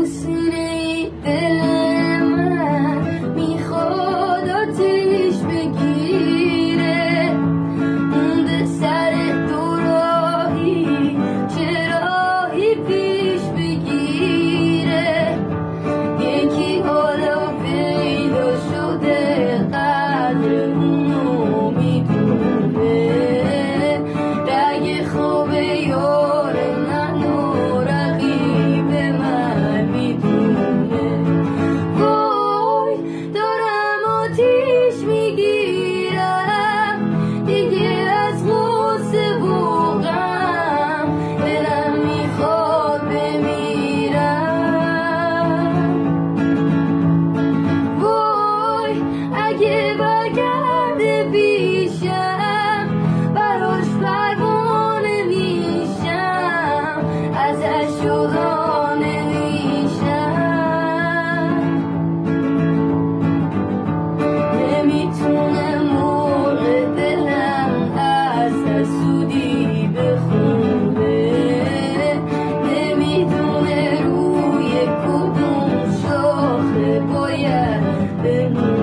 سینه دل من میخواد آتیش بگیره، مونده سر دو راهی، چه راهی پیش بگیره. یکی حالا پیدا شده قدر اونو میدونه، رگ خواب یار من و رقیب من میدونه. وای دارم آتیش میگیرم دیگه از غصه و غم، دلم میخواد بمیرم. وای اگه برگرده پیشم، براش پروانه میشم، ازش جدانه میشم. نمیتونه مرغ دلم از حسودی بخونه، نمیدونه روی کدوم شاخه باید بمونه.